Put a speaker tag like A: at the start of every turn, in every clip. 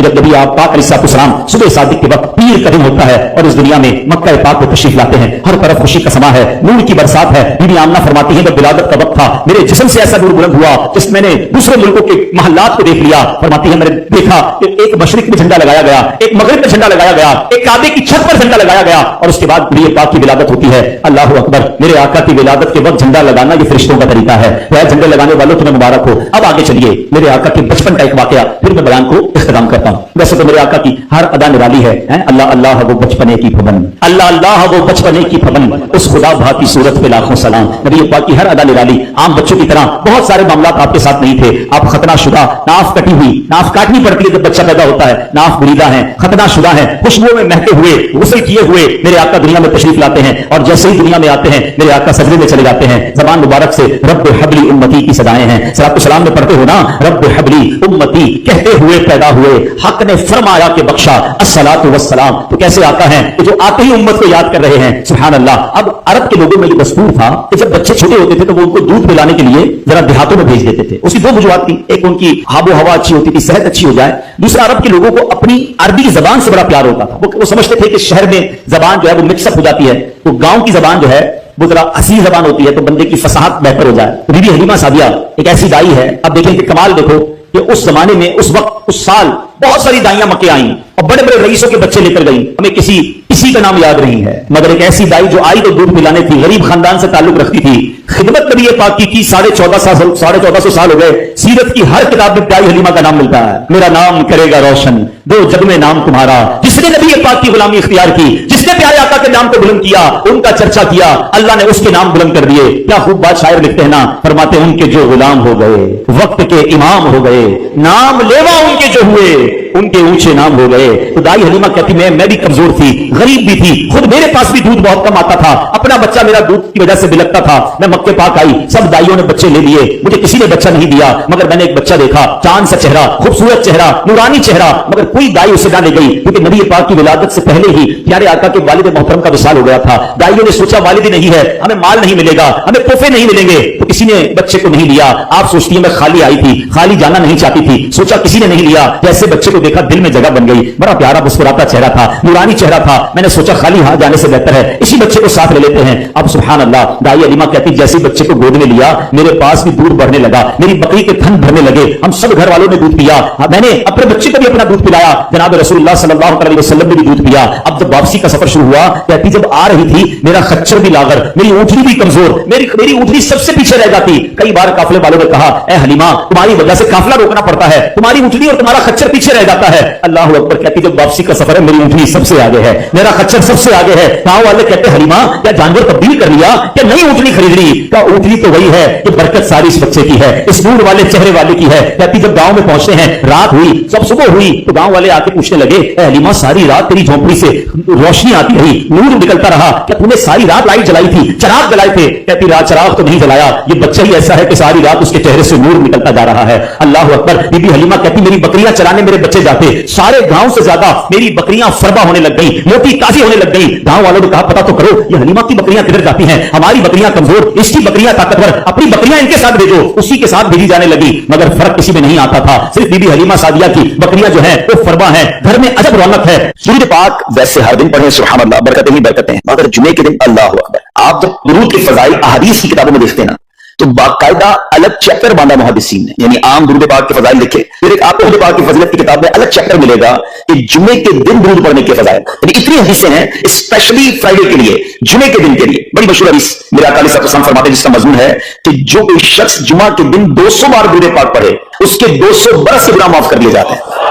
A: जब नबी आप पाक अलैहिस्सलाम सुबह सादिक के वक्त पीर का दिन होता है और इस दुनिया में मक्का पाक को तशरीफ लाते हैं, हर तरफ खुशी का समा है, नूर की बरसात है। बीबी आमना फरमाती है, जब विलादत का वक्त था मेरे जिस्म से ऐसा नूर बुलंद हुआ जिस मैंने दूसरे मुल्कों के महल्लात को देख लिया। फरमाती है, मैंने देखा कि एक मशरिक में झंडा लगाया गया, एक मगरिब में झंडा लगाया गया, एक काबे की छत पर झंडा लगाया गया और उसके बाद नबी पाक की विलादत होती है। अल्लाह अकबर, मेरे आका की विलादत के वक्त झंडा लगाना ये फरिश्तों का तरीका है। वह झंडे लगाने वालों तुम्हें मुबारक हो। अब आगे चलिए, मेरे आका के बचपन का एक वाकया, फिर मैं बयान को इख्तिताम करता हूं। वैसे तो मेरे आका की हर अदा निराली है। अल्लाह अल्लाह वो बचपने की फबन, अल्लाह अल्लाह वो बचपने की फबन, उस खुदा भा की सूरत पे लाखों सलाम। नबी पाक की हर अदा निराली। आम बच्चों की तरह बहुत सारे मामला आपके साथ नहीं थे। आप खतना शुदा, नाफ कटी हुई, नाफ काटनी पड़ती है जब बच्चा पैदा होता है, नाफ बुरीदा है, खतना शुदा है, खुशबुओं में महके हुए, गुस्ल किए हुए मेरे आका दुनिया में तशरीफ लाते हैं और जैसे ही दुनिया में आते हैं मेरे आका सजदे में चले जाते हैं। जबान मुबारक से रब्ब हबली उम्मती की सदाएं हैं। सलातो सलाम में पढ़ते हो ना, रब्ब हबली उम्मती कहते हुए पैदा हुए, हक ने फरमाया के बख्शा अस्सलातु वस्सलाम। तो कैसे आता है कि जो आते ही उम्मत को याद कर रहे हैं, सुभान अल्लाह। अब अरब के लोगों में ये दस्तूर था कि जब बच्चे छोटे होते थे तो वो उनको दूध पिलाने के लिए जरा देहातों में भेज देते थे। उसकी दो वजूहत थी, एक उनकी आबो हवा अच्छी होती थी, सेहत अच्छी हो जाए, दूसरा अरब के लोगों को अपनी अरबी की जबान से बड़ा प्यार होता था। वो समझते थे कि शहर में जबान जो है वो मिक्सअप हो जाती है, तो गांव की जबान जो है वो जरा हसीन जबान होती है, तो बंदे की फसाहत बेहतर हो जाए। बीबी हलीमा सादिया एक ऐसी दाई है। अब देखें कि कमाल देखो कि उस जमाने में, उस वक्त, उस साल बहुत सारी दाइयां मक्के आई और बड़े बड़े रईसों के बच्चे लेकर गई। हमें किसी का नाम याद नहीं है, मगर एक ऐसी दाई जो आई तो दूध पिलाने थी, गरीब खानदान से ताल्लुक रखती थी, खिदमत नबी पाक की 1450 साल हो गए। सीरत की हर किताब में प्यारी हलीमा का नाम मिलता है। मेरा नाम करेगा रोशन दो जग में नाम तुम्हारा। जिसने नबी पाक की गुलामी इख्तियार की, जिसने प्यारे आका के नाम को बुलंद किया, उनका चर्चा किया, अल्लाह ने उसके नाम बुलंद कर दिए। क्या खूब बात शायर लिखते हैं ना, फरमाते उनके जो गुलाम हो गए वक्त के इमाम हो गए, नाम लेवा उनके जो हुए उनके ऊंचे नाम हो गए। तो दाई हलीमा कहती मैं भी कमजोर थी, गरीब भी थी, खुद मेरे पास भी दूध बहुत कम आता था, अपना बच्चा मेरा दूध की वजह से बिलकता था। मैं मक्के पाक आई, सब दाइयों ने बच्चे ले लिए, मुझे किसी ने बच्चा नहीं दिया, मगर मैंने एक बच्चा देखा, चांद सा चेहरा, खूबसूरत चेहरा, नूरानी चेहरा, मगर कोई दाई उसे ना ले गई, क्योंकि नबी पाक की विलादत से पहले ही प्यारे आका के वालिद मोहतरम का विसाल हो गया था। दाइयों ने सोचा वालिद नहीं है, हमें माल नहीं मिलेगा, हमें तोहफे नहीं मिलेंगे, तो किसी ने बच्चे को नहीं लिया। आप सोचती है मैं खाली आई थी, खाली जाना नहीं चाहती थी, सोचा किसी ने नहीं लिया। जैसे बच्चे को देखा दिल में जगह बन गई, बड़ा प्यारा मुस्कुराता चेहरा था, नूरानी चेहरा था। मैंने सोचा खाली हाथ जाने से बेहतर है इसी बच्चे को साथ ले लेते हैं। अब सुभान अल्लाह, दाई हलीमा कहती जैसे बच्चे को गोद में लिया मेरे पास भी दूध बढ़ने लगा, मेरी बकरी के थन भरने लगे, हम सब घर वालों ने दूध पिया, मैंने अपने बच्चे को भी अपना दूध पिलाया, जनाब रसूलुल्लाह सल्लल्लाहु अलैहि वसल्लम ने भी दूध पिया। अब जब वापसी का सफर शुरू हुआ, कहती जब आ रही थी मेरा खच्चर भी लागर, मेरी ऊँटनी भी कमजोर, मेरी ऊँटनी सबसे पीछे रह जाती। कई बार काफिले वालों ने कहा ए हलीमा तुम्हारी वजह से काफिला रोकना पड़ता है, तुम्हारी ऊँटनी और तुम्हारा खच्चर पीछे रह जाता है। अल्लाह अकबर। कहती जब वापसी का सफर है मेरी ऊँटनी सबसे आगे है, मेरा खच्चर सबसे आगे है। गांव वाले कहते हलीमा क्या जानवर तब्दील कर लिया, क्या नई ऊँटनी खरीद ली? क्या ऊँटनी तो वही है कि बरकत सारी इस बच्चे की है, इस नूर वाले चेहरे वाले की है। कहती जब गांव में पहुंचते हैं, रात हुई, जब सुबह हुई, तो गांव वाले आके पूछने लगे ए हलीमा सारी रात तेरी झोंपड़ी से रोशनी आती रही, नूर निकलता रहा, क्या तूने सारी रात लाइट जलाई थी, चराग जलाए थे? कहती रात चराग तो नहीं जलाया, ये बच्चा ही ऐसा है कि सारी रात उसके चेहरे से नूर निकलता जा रहा है। अल्लाह अकबर। बीबी हलीमा कहती मेरी बकरियां चराने मेरे बच्चे जाते, सारे गांव से ज्यादा मेरी बकरियां फरबा होने लग गई, मोटी ताजी होने लग गई। गांव वालों ने कहा पता तो करो ये हलीमा की बकरियां किधर जाती हैं, हमारी बकरियां कमजोर, इसकी बकरियां ताकतवर, अपनी बकरियां इनके साथ भेजो। उसी के साथ भेजी जाने लगी, मगर फर्क किसी में नहीं आता था, सिर्फ बीबी हलीमा सादिया की बकरियां जो है वो फरबा है, घर में अजब रौनक है। दुरूद पाक वैसे हर दिन पढ़े सुभान अल्लाह, बरकतें ही बरकतें हैं, मगर जुमे के दिन अल्लाह अकबर। आप जब दुरूद के फजाइल अहादीस की किताबों में देखते हैं ना, तो बाकायदा अलग चैप्टर बांधा मुहद्दिसीन ने, यानी आम दुरूद पाक के फजाइल लिखे, फिर एक आपको दुरूद पाक की फजीलत की किताब में अलग चैप्टर मिलेगा कि जुमे के दिन दुरूद पढ़ने के फजाइल। यानी इतनी हदीसें हैं स्पेशली फ्राइडे के लिए, जुमे के दिन के लिए। बड़ी मशहूर हदीस मेरे आका अलैहि सल्लम फरमाते हैं, जिसका मजमून है कि जो कोई शख्स जुमा के दिन 200 बार दुरूद पाक पढ़े उसके 200 बरस से गुनाह माफ कर लिए जाते हैं।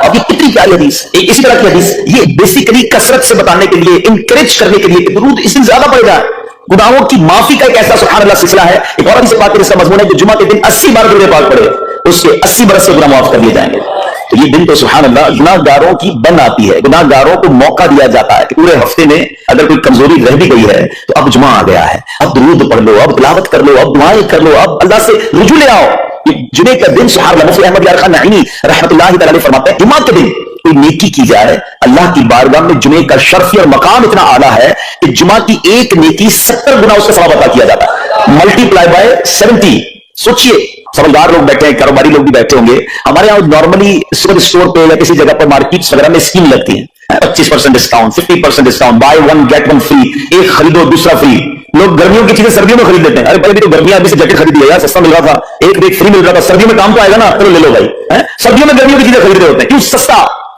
A: अब ये कितनी प्यारी हदीस, एक इसी तरह की हदीस, ये बेसिकली कसरत से बताने के लिए, इंकरेज करने के लिए कि दुरूद इससे ज्यादा पढ़े जाए। गुनाहों की माफी का एक ऐसा सुभान अल्लाह सिलसिला है। एक और हदीस पाक इसका मजमून है कि जुमा के दिन 80 बार दुरूद पाक पढ़े उसके 80 बरस से गुनाह माफ कर लिए जाएंगे। तो ये दिन तो सुभान अल्लाह गुनाहगारों की बन आती है, गुनाहगारों को मौका दिया जाता है कि पूरे हफ्ते में अगर कोई कमजोरी रह भी गई है तो अब जुमा आ गया है, अब दुरूद पढ़ लो, अब तिलावत कर लो, अब दुआएं कर लो, अब अल्लाह से रुजू ले आओ। जुमे का दिन सुभान अल्लाह मुफ्ती अहमद यार खान नईमी रहमतुल्लाहि तआला अलैहि फरमाते हैं जुमा के दिन कोई नेकी की जाए अल्लाह की बारगाह में जुमे का शर्फ और मकाम इतना आला है कि जुमा की एक नेकी 70 गुना उसका सवाब अता किया जाता है, मल्टीप्लाई बाय 70। सोचिए, समझदार लोग बैठे हैं, कारोबारी लोग भी बैठे होंगे। हमारे यहाँ नॉर्मली सुपर स्टोर पे या किसी जगह पर मार्केट्स वगैरह में स्कीम लगती है, 25% discount, 50% discount, by one get one free, एक खरीदो दूसरा फ्री। लोग गर्मियों की चीजें सर्दियों में खरीद लेते हैं। अरे भाई तो गर्मियां अभी से जैकेट खरीद लिया यार, सस्ता मिल रहा था, एक फ्री मिल रहा था, सर्दियों में काम तो आएगा ना, चलो ले लो भाई। सर्दियों में गर्मियों की चीजें खरीद रहे होते हैं, क्यों? सस्ता।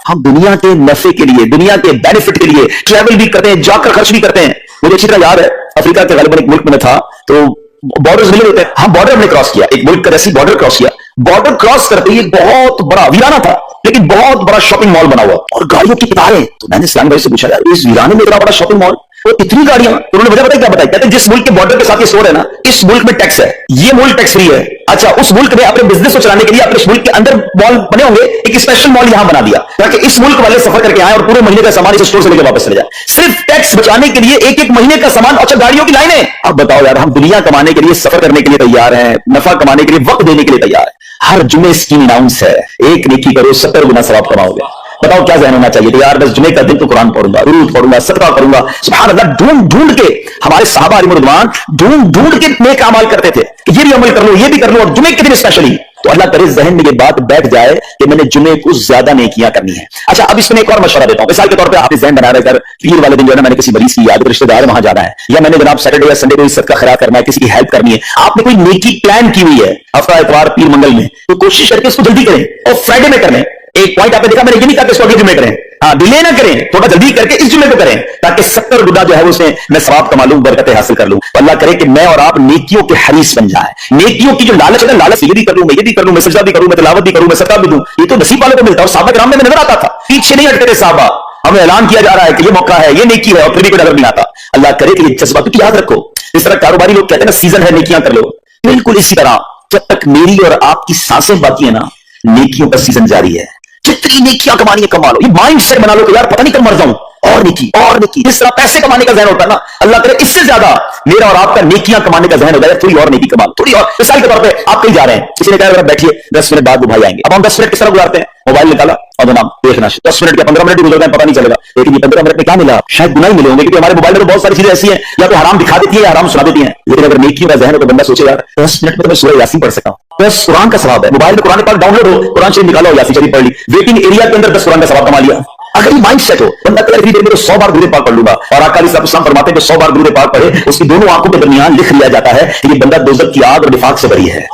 A: हम दुनिया के नफे के लिए, दुनिया के बेनिफिट के लिए ट्रैवल भी करते हैं, जाकर खर्च भी करते हैं। मुझे अच्छी तरह याद है, अफ्रीका के गालिबन एक मुल्क में था, तो बॉर्डर्स मिले होते हैं, हम बॉर्डर हमने क्रॉस किया, एक मुल्क का जैसी बॉर्डर क्रॉस किया। बॉर्डर क्रॉस करते ही बहुत बड़ा वीराना था, लेकिन बहुत बड़ा शॉपिंग मॉल बना हुआ और गाड़ियों की कतारें। तो मैंने सलाम भाई से पूछा, यार इस वीराने में इतना बड़ा शॉपिंग मॉल और इतनी गाड़ियां? तो उन्होंने वजह बताई, क्या बताई? कहते जिस मुल्क के बॉर्डर के साथ ये स्टोर है ना, इस मुल्क में टैक्स है, ये मुल्क टैक्स फ्री है। अच्छा, उस मुल्क ने अपने बिजनेस को चलाने के लिए अपने मुल्क के अंदर मॉल बने होंगे, एक स्पेशल मॉल यहां बना दिया ताकि इस मुल्क वाले सफर करके आए और पूरे महीने का सामान इस स्टोर से लेकर वापस चले जाए, सिर्फ टैक्स बचाने के लिए। एक एक महीने का सामान। अच्छा, गाड़ियों की लाइनें। अब बताओ यार, हम दुनिया कमाने के लिए, सफर करने के लिए तैयार हैं, नफा कमाने के लिए, वक्त देने के लिए तैयार है। हर जुमे स्कीम अनाउंस है, एक नेकी करो 70 गुना सवाब कमाओगे। बताओ क्या ज़हन होना चाहिए? तो यार बस जुमे का दिन तो कुरान पढ़ूंगा, दुरूद पढ़ूंगा, सदका करूंगा। सुभान अल्लाह, ढूंढ ढूंढ के हमारे सहाबा रिज़वान ढूंढ ढूंढ के नेक अमल करते थे कि ये भी अमल कर लो, ये भी कर लो, और जुमे के दिन स्पेशली। तो अल्लाह करे ज़हन में ये बात बैठ जाए कि मैंने जुमे को ज्यादा नेकियां करनी है। अच्छा, अब इसमें एक और मशवरा देता हूं। मिसाल के तौर पे आपने ज़हन बना रहे, अगर पीर वाले दिन जो है ना, मैंने किसी मरीज की याद, रिश्तेदार वहां जाना है, या मैंने जनाब सैटरडे या संडे को इज्जत का खैरात करना है, किसी की हेल्प करनी है, आपने कोई नेकी प्लान की हुई है हफ्ता, इतवार, पीर, मंगल में, तो कोशिश करके उसको जल्दी करें और फ्राइडे में करने। एक पॉइंट आपने देखा, मैंने ये नहीं कहा कि इसको अगले जुमे करें, डिले ना करें, थोड़ा जल्दी करके इस जुमे को करें, ताकि 70 गुना जो है उसमें मैं सवाब कमा लूं, बरकतें हासिल कर लूं। तो अल्लाह करे कि मैं और आप नेकियों के हरीस बन जाए। नेकियों की जो लालच है ना, लालच ये भी कर लूं, मैं ये भी कर लूं, मैं सजदा भी करूं, मैं तिलावत भी करूं, मैं सदका भी दूं, ये तो नसीब वालों को मिलता है। और साहबा किराम में नजर आता था, पीछे नहीं हटते थे साहबा। हमें ऐलान किया जा रहा है कि ये मौका है, ये नेकी है, और फिर भी कोई नजर नहीं आता। अल्लाह करे कि ये जज्बा, क्योंकि याद रखो, इस तरह कारोबारी लोग कहते हैं ना, सीजन है नेकियां कर लो, बिल्कुल इसी तरह जब तक मेरी और आपकी सांसें बाकी है ना, नेकियों का सीजन जारी है। जितनी नेकियां कमानी है कमा लो। ये माइंड सेट बना लो कि यार पता नहीं कब मर जाऊं, और नेकी और नेकी। जिस तरह पैसे कमाने का ज़हन होता है ना, अल्लाह करे इससे ज्यादा मेरा और आपका नेकियां कमाने का ज़हन होता है। थोड़ी और नेकी कमा लो, थोड़ी और। मिसाल के तौर पे आप कहीं जा रहे हैं, किसी ने कहा बैठिए 10 मिनट बाद वो भाई आएंगे। अब हम 10 मिनट किस तरह गुजारते हैं? मोबाइल निकाला और जनाब देखना, 10 मिनट या 15 मिनट भी गुजर गए पता नहीं चलेगा। लेकिन ये 15 मिनट में क्या मिला? शायद गुनाह ही मिले होंगे, क्योंकि हमारे मोबाइल में तो बहुत सारी चीजें ऐसी हैं, या तो हराम दिखा देती है या हराम सुना देती है। लेकिन अगर नेकी का ज़हन हो तो बंदा सोचे यार 10 मिनट में तो मैं सूरह यासीन पढ़ सकता हूं, 10 कुरान का सवाब है। मोबाइल में कुरान पाक डाउनलोड हो, कुरान शरीफ निकालो और यासीन शरीफ पढ़ ली, वेटिंग एरिया के अंदर 10 कुरान का सवाब कमा लिया। अगर ये माइंड सेट हो, बंदा कल देर में तो 100 बार दुरूद पाक पढ़ लूंगा। और आका अलैहिस्सलाम फरमाते हैं, जो 100 बार दुरूद पाक पढ़े, उसकी दोनों आंखों के दरमियान लिख लिया जाता है कि ये बंदा दोज़ख की आग और निफाक से बरी है।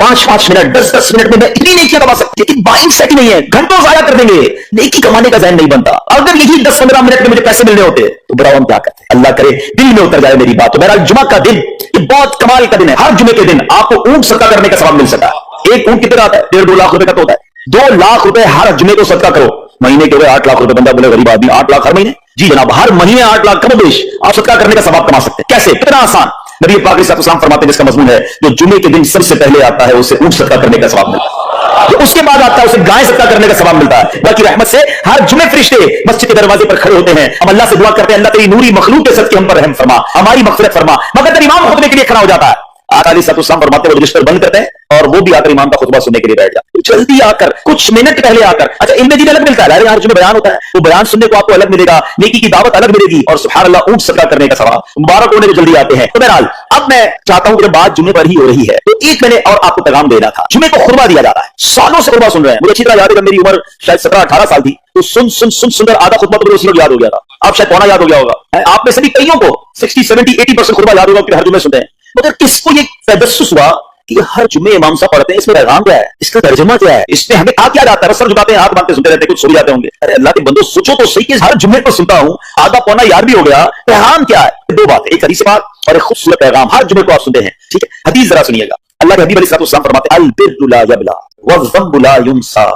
A: 5-5 मिनट, 10-10 मिनट में मैं इतनी नेकियां कमा सकती, लेकिन माइंड सेट ही नहीं है, घंटों जाया कर देंगे, नेकी कमाने का ज़हन नहीं बनता। अगर यही 10-15 मिनट में मुझे पैसे मिलने होते तो बड़ा हम क्या करते? अल्लाह करे दिल में उतर जाए मेरी बात। तो मेरा जुमा का दिन ये बहुत कमाल का दिन है। हर जुमे के दिन आपको ऊंट सदका करने का सवाब मिल सकता है। एक ऊंट कितना आता है? 1.5-2 लाख रुपए का तो होता है। 2 लाख रुपए हर जुमे को सदका करो, महीने के हुए 8 लाख रुपए। बंदा बोले गरीब आदमी 8 लाख हर महीने? जी जनाब, हर महीने 8 लाख कम बेश आप सदका करने का सवाब कमा सकते हैं। कैसे? कितना आसान। नबी पाक अलैहिस्सलाम फरमाते हैं, जिसका मजमून है, जो जुमे के दिन सबसे पहले आता है उसे ऊंट सदका करने का सवाब मिलता है, जो उसके बाद आता है उसे गाय सदका करने का सवाब मिलता है। बाकी रहमत से हर जुमे फरिश्ते मस्जिद के दरवाजे पर खड़े होते हैं। हम अल्लाह से दुआ करते हैं, अल्लाह तेरी नूरी मखलूक के सदके हम पर रहम फरमा, हमारी मग़फ़िरत फरमा। मगर तब इमाम खुतबे के लिए खड़ा हो जाता है, आका अलैहिस्सलाम फरमाते हैं वो रजिस्टर बंद करते हैं और वो भी आकर इमाम का खुतबा सुनने के लिए बैठ जाते हैं। तो जल्दी आकर, कुछ मिनट पहले आकर। अच्छा, इनमें दिन अलग मिलता है, यार जुमे बयान होता है, वो बयान सुनने को आपको अलग मिलेगा, नेकी की दावत अलग मिलेगी, और सुभान अल्लाह ऊंट सदका करने का सवाब। मुबारक होने को जल्दी आते हैं। तो बहरहाल अब मैं चाहता हूं कि बात जुमे पर ही हो रही है, तो एक मैंने और आपको पैगाम देना था। जुमे को खुतबा दिया जा रहा है, सालों से खुतबा सुन रहे हैं। मुझे अच्छी तरह याद है, मेरी उम्र शायद 17-18 साल थी, तो सुन आधा खुतबा तो मुझे याद हो गया था। आप शायद पौना याद हो गया होगा। आप में से भी कईयों को 60-70-80% खुतबा याद होगा कि हर जुमे सुनते हैं। मगर किसको ये तजस्सुस हुआ कि हर जुमे इमाम साहब पढ़ते हैं, इसमें पैगाम क्या है, इसका तर्जुमा क्या है, इसमें हमें कहा क्या जाता है? सर झुकाते हैं, हाथ बांधते सुनते रहते हैं, कुछ सो जाते होंगे। अरे अल्लाह के बंदो, सोचो तो सही कि हर जुमे को सुनता हूं, आधा पौना याद भी हो गया, पैगाम क्या है? 2 बात, एक हदीस पाक और एक खूबसूरत पैगाम। हर जुमे को आप सुनते हैं, ठीक है? हदीस जरा सुनिएगा। अल्लाह के हबीब अलैहिस्सलाम फरमाते हैं, अल बिर्रु ला यबला वज़्ज़म्बु ला युंसा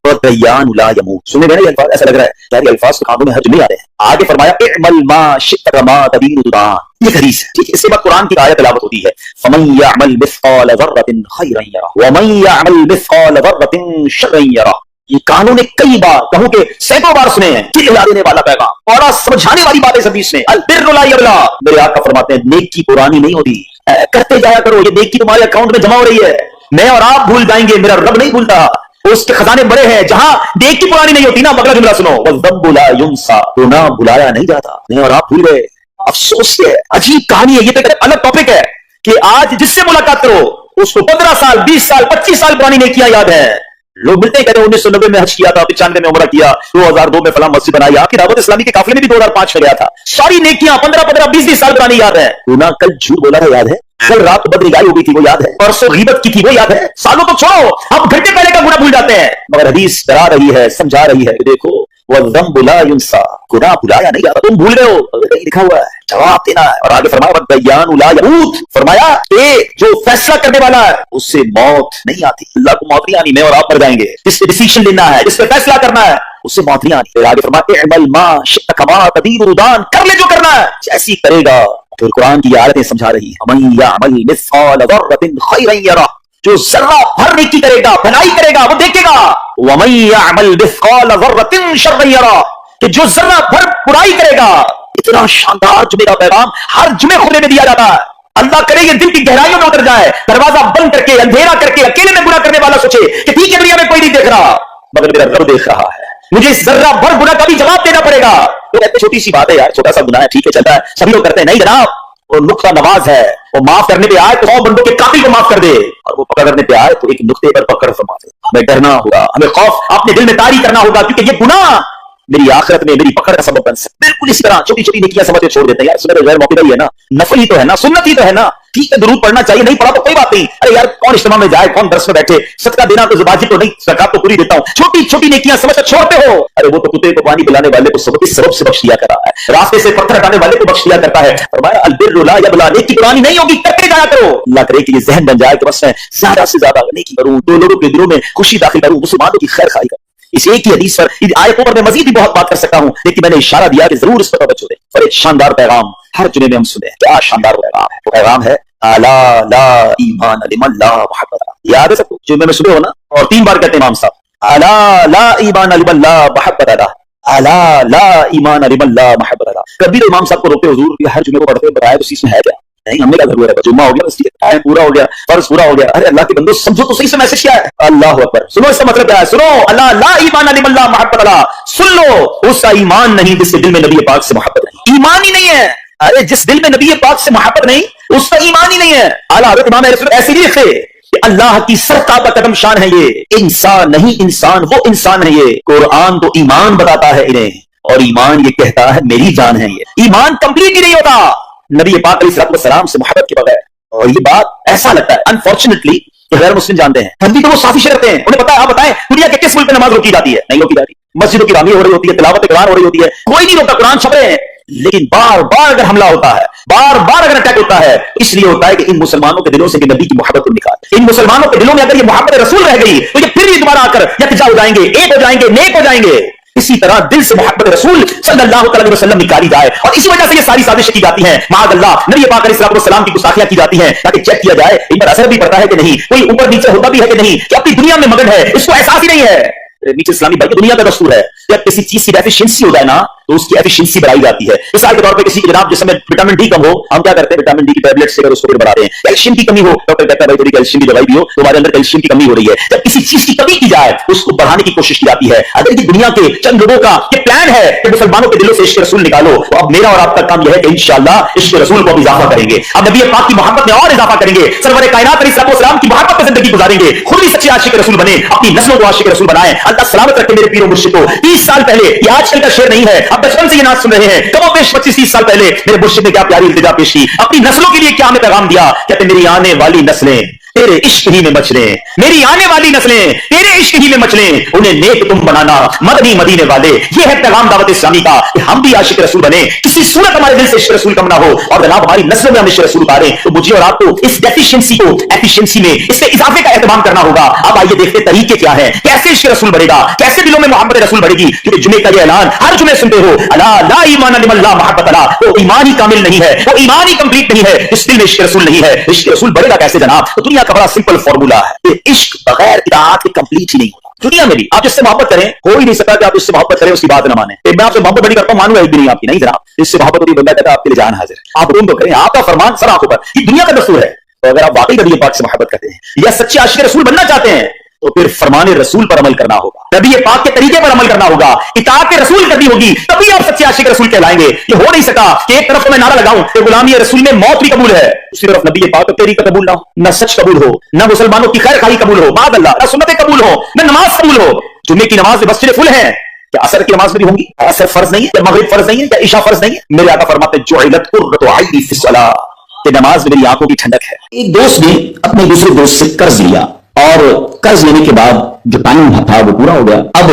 A: वद्दय्यानु ला यमूत। सुनने में ना ये अल्फाज ऐसा लग रहा है यार, ये अल्फाज तो कानों में हर जुमे आ रहे हैं। आगे फरमाया, इअमल मा शि'ता मा तदीनु तुदान। ये हदीस है, ठीक है? इसके बाद कुरान की आयत तिलावत होती है, फमन यअमल मिस्काल ज़र्रतिन खैरन यरा व मन यअमल मिस्काल ज़र्रतिन शर्रन यरा। ये कानों ने कई बार, कहूं कि सैकड़ों बार सुने हैं, चिल्ला देने वाला पैगाम और समझाने वाली बात इस हदीस में। अल बिर्रु ला यबला, मेरे आका फरमाते हैं नेकी पुरानी नहीं होती, करते जाया करो, ये नेकी तुम्हारे अकाउंट में जमा हो रही है। मैं और आप भूल जाएंगे, मेरा रब नहीं भूलता, उसके खजाने बड़े हैं। जहां नेकी पुरानी नहीं होती ना, अगला जुमला सुनो, वज़्ज़म्बु ला युंसा, तो ना भुलाया नहीं जाता। मैं और आप भूल गए, अफसोस है। अजीब कहानी है, ये तो एक अलग टॉपिक है। کہ آج جس سے ملاقات کرو اس کو 15 سال 20 سال 25 سال پرانی نیکیاں یاد ہے. لوگ ملتے ہیں کہتے ہیں 1990 میں حج کیا تھا, 95 میں عمرہ کیا, 2002 میں فلاں مسجد بنائی. آپ کی دعوت اسلامی کے قافلے میں بھی 2005 میں گیا تھا. ساری نیکیاں 15 20 سال پرانی یاد ہے. گناہ کل جھوٹ بولا تھا یاد ہے, کل رات بدنگاہی ہو گئی تھی وہ یاد ہے, پرسوں غیبت کی تھی وہ یاد ہے. سالوں تو چھوڑو, آپ گھنٹے پہلے کا گناہ بھول جاتے ہیں. مگر حدیث ڈرا رہی ہے, سمجھا رہی ہے کہ دیکھو والذنب لا ينسى, گناہ بھلایا نہیں جاتا. تم بھول گئے ہو, نہیں لکھا ہوا ہے, جواب دینا ہے. اور آگے فرمایا والدیان لا يموت, فرمایا کہ جو فیصلہ کرنے والا ہے اس سے موت نہیں آتی. اللہ کو موت نہیں آنی, میں اور آپ مر جائیں گے. جس پہ ڈیسیژن لینا ہے, جس پہ فیصلہ کرنا ہے, اس سے موت نہیں آنی. پھر آگے فرمایا اعمل ما شئت کما تدین ردان, کر لے جو کرنا ہے جیسی کرے گا. پھر قرآن کی آیتیں سمجھا رہی ہیں من یعمل مثقال ذرۃ خیرا یرہ, جو ذرہ بھر نیکی کرے گا, بھلائی کرے گا, وہ دیکھے گا. ومن یعمل مثقال ذرۃ شرا یرہ, کہ جو ذرہ بھر برائی کرے گا. اتنا شاندار جمعہ کا پیغام ہر جمعے کھلے میں دیا جاتا ہے. اللہ کرے یہ دل کی گہرائیوں میں اتر جائے, دروازہ بند کر کے اندھیرا کر کے اکیلے میں گناہ کرنے والا سوچے کہ ٹھیک ہے دنیا میں کوئی نہیں دیکھ رہا مگر میرا رب دیکھ رہا ہے, مجھے اس ذرہ بھر گناہ کا بھی جواب دینا پڑے گا. تو کہتے چھوٹی سی بات ہے یار, چھوٹا سا گناہ ہے, ٹھیک ہے چلتا ہے, سبھی لوگ کرتے ہیں. نہیں جناب, وہ نقطہ نواز ہے, وہ معاف کرنے پہ آئے تو 100 بندوں کے قاتل کو معاف کر دے, اور وہ پکڑنے پہ آئے تو ایک نقطے پر پکڑ فرما دے. ہمیں ڈرنا ہوگا, ہمیں خوف اپنے دل میں طاری کرنا ہوگا, کیونکہ یہ گناہ میری آخرت میں میری پکڑ کا سبب بن سکتا ہے. بالکل اسی طرح چھوٹی چھوٹی نیکیاں سمجھ کے چھوڑ دیتے ہیں. یار سنت غیر موقع ہی ہے نا, نفل ہی تو ہے نا, سنت ہی تو ہے نا, ٹھیک ہے درود پڑھنا چاہیے, نہیں پڑھا تو کوئی بات نہیں. ارے یار کون اجتماع میں جائے, کون درس میں بیٹھے, صدقہ دینا تو واجب تو نہیں, زکات تو پوری دیتا ہوں. چھوٹی چھوٹی نیکیاں سمجھ کر چھوڑتے ہو. ارے وہ تو کتے کو پانی پلانے والے کو سبب سے بخش دیا کرتا ہے, راستے سے پتھر ہٹانے والے کو بخش دیا کرتا ہے. فرمایا البر لا یبلا, نیکی پرانی نہیں ہوگی, کرتے جایا کرو. اللہ کرے کہ یہ ذہن بن جائے کہ بس میں زیادہ سے زیادہ نیکی کروں, دو لوگوں کے دلوں میں خوشی داخل کروں, مسلمانوں کی خیر خواہی کروں. اس ایک ہی حدیث پر, ان آیتوں پر میں مزید بھی بہت بات کر سکتا ہوں, لیکن میں نے اشارہ دیا کہ ضرور اس پر توجہ دیں. اور ایک شاندار پیغام ہر جمعے میں ہم سنیں. کیا شاندار پیغام ہے, وہ پیغام ہے الا لا ایمان لمن لا محبت. یاد ہے سب کو, جمعے میں سنے ہو نا, اور 3 بار کہتے ہیں امام صاحب, الا لا ایمان لمن لا محبت لا, الا لا ایمان لمن لا محبت لا. کبھی تو امام صاحب کو روکے حضور کہ ہر جمعے کو پڑھتے بتایا تو اس میں ہے کیا. نہیں, ہم نے کیا ضرورت ہے, جمعہ ہو گیا بس, ٹائم پورا ہو گیا, فرض پورا ہو گیا. ارے اللہ کے بندو سمجھو تو صحیح سے میسج کیا ہے. اللہ اکبر, سنو اس کا مطلب کیا ہے, سنو. اللہ لا ایمان لمن لا محبت لا, سن لو, اس کا ایمان نہیں جس کے دل میں نبی پاک سے محبت نہیں. ایمان ہی نہیں ہے. ارے جس دل میں نبی پاک سے محبت نہیں, اس کا ایمان ہی نہیں ہے. اعلیٰ حضرت امام اہل سنت ایسے نہیں لکھتے کہ اللہ کی سرتابہ قدم شان ہے یہ, انسان نہیں انسان, وہ انسان ہے یہ. قرآن تو ایمان بتاتا ہے انہیں, اور ایمان یہ کہتا ہے میری جان ہے یہ. ایمان کمپلیٹ ہی نہیں ہوتا نبی پاک علیہ الصلوۃ والسلام سے محبت کے بغیر. اور یہ بات ایسا لگتا ہے انفارچونیٹلی کہ غیر مسلم جانتے ہیں, ہم بھی تو وہ سازش رکھتے ہیں. انہیں پتا ہے, آپ بتائیں دنیا کے کس ملک میں نماز روکی جاتی ہے؟ نہیں روکی جاتی. مسجدوں کی تعمیر ہو رہی ہوتی ہے, تلاوت قرآن ہو رہی ہوتی ہے, کوئی نہیں روکتا, قرآن چھپ رہے ہیں. لیکن بار بار اگر حملہ ہوتا ہے, بار بار اگر اٹیک ہوتا ہے, اس لیے ہوتا ہے کہ ان مسلمانوں کے دلوں سے کہ نبی کی محبت کو نکال. ان مسلمانوں کے دلوں میں اگر یہ محبت رسول رہ گئی تو یہ پھر بھی دوبارہ آ کر یکجا ہو جائیں گے, ایک ہو جائیں گے, نیک ہو جائیں گے. اسی طرح دل سے محبت رسول صلی اللہ علیہ وسلم نکالی جائے, اور اسی وجہ سے یہ ساری سازشیں کی جاتی ہیں. معاذ اللہ, نبی پاک علیہ السلام کی گستاخیاں کی جاتی ہیں تاکہ چیک کیا جائے ان پر اثر بھی پڑتا ہے کہ نہیں, کوئی اوپر نیچے ہوتا بھی ہے کہ نہیں, کہ اپنی دنیا میں مگن ہے, اس کو احساس ہی نہیں ہے. نیچے اسلامی بھائی دنیا کا دستور ہے, جب کسی چیز کی ڈیفیشنسی ہو جائے نا تو اس کی ایفیشنسی بڑھائی جاتی ہے. مثال کے طور پہ کسی کی جناب جسم میں وٹامن ڈی کم ہو, ہم کیا کرتے ہیں وٹامن ڈی کی ٹیبلٹ سے اس کو پھر بڑھاتے ہیں. کیلشیم کی کمی ہو, ڈاکٹر کہتا ہے بھائی تھوڑی کیلشیم کی دوائی بھی ہو, تمہارے اندر کیلشیم کی کمی ہو رہی ہے. جب کسی چیز کی کمی کی جائے اس کو بڑھانے کی کوشش کی جاتی ہے. اگر یہ دنیا کے چند لوگوں کا یہ پلان ہے کہ مسلمانوں کے دلوں سے عشق رسول نکالو, تو اب میرا اور آپ کا کام یہ ہے کہ انشاءاللہ عشق رسول کو اب اضافہ کریں گے. اب نبی پاک کی محبت میں اور اضافہ کریں گے, سرور کائنات علیہ السلام کی محبت میں زندگی گزاریں گے, خود بھی سچے عاشق رسول بنے, اپنی نسلوں کو عاشق رسول بنائیں. اللہ سلامت رکھے میرے پیروں مرشد کو. 30 سال پہلے, یہ آج کل کا شعر نہیں ہے, اب بچپن سے یہ ناز سن رہے ہیں, کم و بیش 25-30 سال پہلے میرے مرشد نے کیا پیاری التجا پیش کی, اپنی نسلوں کے لیے کیا ہمیں پیغام دیا. کہتے میری آنے والی نسلیں تیرے عشق ہی میں مچلیں, میری آنے والی نسلیں تیرے عشق ہی میں مچلیں, انہیں نیک تم بنانا مدنی مدینے والے. یہ ہے پیغام دعوت اسلامی کا کہ ہم بھی عاشق رسول بنے, کسی صورت ہمارے دل سے عشق رسول کم نہ ہو, اور جناب ہماری نسلوں میں ہم عشق رسول اتاریں. تو مجھے اور آپ کو اس ڈیفیشنسی کو ایفیشنسی میں, اس سے اضافے کا اہتمام کرنا ہوگا. اب آئیے دیکھتے طریقے کیا ہیں, کیسے عشق رسول بڑھے گا, کیسے دلوں میں محبت رسول بڑھے گی. کیونکہ جمعے کا یہ اعلان ہر جمعے سنتے ہو, الا لا ایمان لمن لا محبت لا, وہ ایمان ہی کامل نہیں ہے, وہ ایمان ہی کمپلیٹ نہیں ہے, اس دل میں عشق رسول نہیں ہے. عشق رسول بڑھے گا کیسے جناب؟ تو دنیا کا بڑا سمپل فارمولا ہے کہ عشق بغیر اطاعت کے کمپلیٹ ہی نہیں ہوتا. دنیا میں بھی آپ جس سے محبت کریں, ہو ہی نہیں سکتا کہ آپ اس سے محبت کریں اس کی بات نہ مانیں. میں آپ سے محبت بڑی کرتا ہوں, مانوں ایک بھی نہیں آپ کی, نہیں جناب, اس سے محبت ہوتی بندہ کہتا ہے آپ کے لیے جان حاضر ہے, آپ روم تو کریں, آپ کا فرمان سر آنکھوں پر. یہ دنیا کا دستور ہے. تو اگر آپ واقعی نبی پاک سے محبت کرتے ہیں یا سچے عاشق رسول بننا چاہتے ہیں तो फिर फरमान रसूल पर अमल करना होगा, नबी पाक के तरीके पर अमल करना होगा, इताअत रसूल करनी होगी, तभी आप सच्चे आशिक रसूल कहलाएंगे। ये हो नहीं सका कि एक तरफ तो मैं नारा लगाऊं कि गुलामी रसूल में मौत भी कबूल है, दूसरी तरफ नबी पाक तेरी का कबूल ना हो, न सच कबूल हो, न मुसलमानों की खैर खाई कबूल हो, बाद अल्लाह, न सुन्नतें कबूल हो, न नमाज कबूल हो। जुम्मे की नमाज में मस्जिद फुल है, क्या असर की नमाज भी होंगी? असर फर्ज नहीं है, क्या मगरिब फर्ज नहीं है, क्या इशा फर्ज नहीं है? मेरे आका फरमाते जुइलत कुर्रतु ऐनी फिस्सलाह, कि नमाज में मेरी आंखों की ठंडक है। एक दोस्त ने अपने दूसरे दोस्त से कर्ज लिया और कर्ज लेने के बाद जो टाइम था वो पूरा हो गया, अब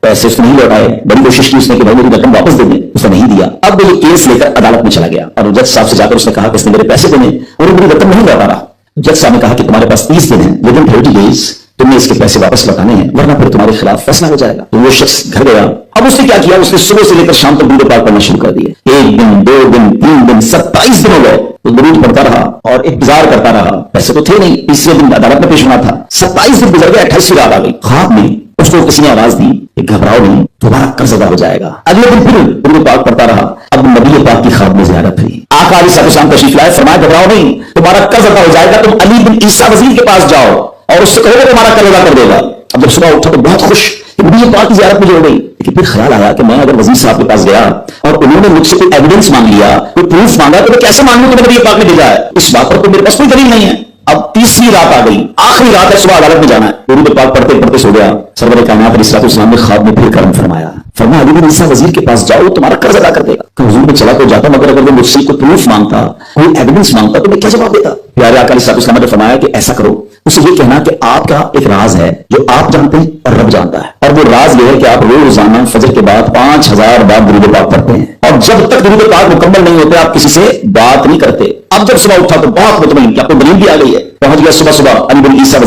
A: पैसे उसने नहीं लौटाए, बड़ी कोशिश की उसने कि भाई मेरी रकम वापस दे दे, उसने नहीं दिया। अब वो केस लेकर अदालत में चला गया और जज साहब से जाकर उसने कहा कि इसने मेरे पैसे देने और मेरी रकम नहीं लौटा रहा। जज साहब ने कहा कि तुम्हारे पास 30 दिन है, विदिन 30 डेज तुमने इसके पैसे वापस लौटाने हैं, वरना फिर तुम्हारे खिलाफ फैसला हो जाएगा। तो वो शख्स घर गया। अब उसने क्या किया, उसने सुबह से लेकर शाम तक दुरूद पाक पढ़ना शुरू कर दिए। 1 दिन 2 दिन 3 दिन 27 दिन हो गए, तो दुरूद पढ़ता रहा और इंतजार करता रहा। पैसे तो थे नहीं, तीसरे दिन अदालत में पेश होना था। 27 दिन गुजर गए, 28वीं रात आ गई। ख्वाब में उसको किसी ने आवाज दी कि घबराओ नहीं, तुम्हारा कर्ज अदा हो जाएगा। अगले दिन फिर दुरूद पाक पढ़ता रहा। अब नबी पाक की ख्वाब में ज़ियारत हुई। आका अलैहिस्सलाम तशरीफ लाए, फरमाया घबराओ नहीं, तुम्हारा कर्ज अदा हो जाएगा, तुम अली बिन ईसा वजीर के पास जाओ और उससे कहोगे तुम्हारा कर्ज अदा कर देगा। अब जब सुबह उठा तो बहुत खुश कि नबी पाक की ज़ियारत मुझे हो गई। लेकिन फिर ख्याल आया कि मैं अगर वजीर साहब के पास गया और उन्होंने मुझसे कोई एविडेंस मांग लिया, कोई प्रूफ मांगा, तो मैं कैसे मांगू कि नबी पाक ने भेजा है? इस बात पर तो मेरे पास कोई दलील नहीं है। अब तीसरी रात आ गई, आखिरी रात है, सुबह अदालत में जाना है। दुरूद पाक पढ़ते पढ़ते सो गया। सरवर कायनात अलैहिस्सलाम ने ख्वाब में फिर कर्म फरमाया, फरमाया अली बिन ईसा वजीर के पास जाओ, तुम्हारा कर्ज अदा कर देगा। हुजूर में चला तो जाता, मगर अगर वो मुझसे कोई प्रूफ मांगता, कोई एविडेंस मांगता, तो मैं क्या जवाब देता? प्यारे आका अलैहिस्सलाम ने फरमाया कि ऐसा करो, उसे ये कहना कि आपका एक राज है जो आप जानते हैं और रब जानता है, और वो राज ये है कि आप रोजाना फजर के बाद 5000 बार दुरूद पाक पढ़ते हैं, और जब तक दुरूद पाक मुकम्मल नहीं होते आप किसी से बात नहीं करते। अब जब सुबह उठा तो बहुत मुतमईन कि आपको दलील भी आ गई है। पहुंच गया सुबह सुबह अली बिन ईसा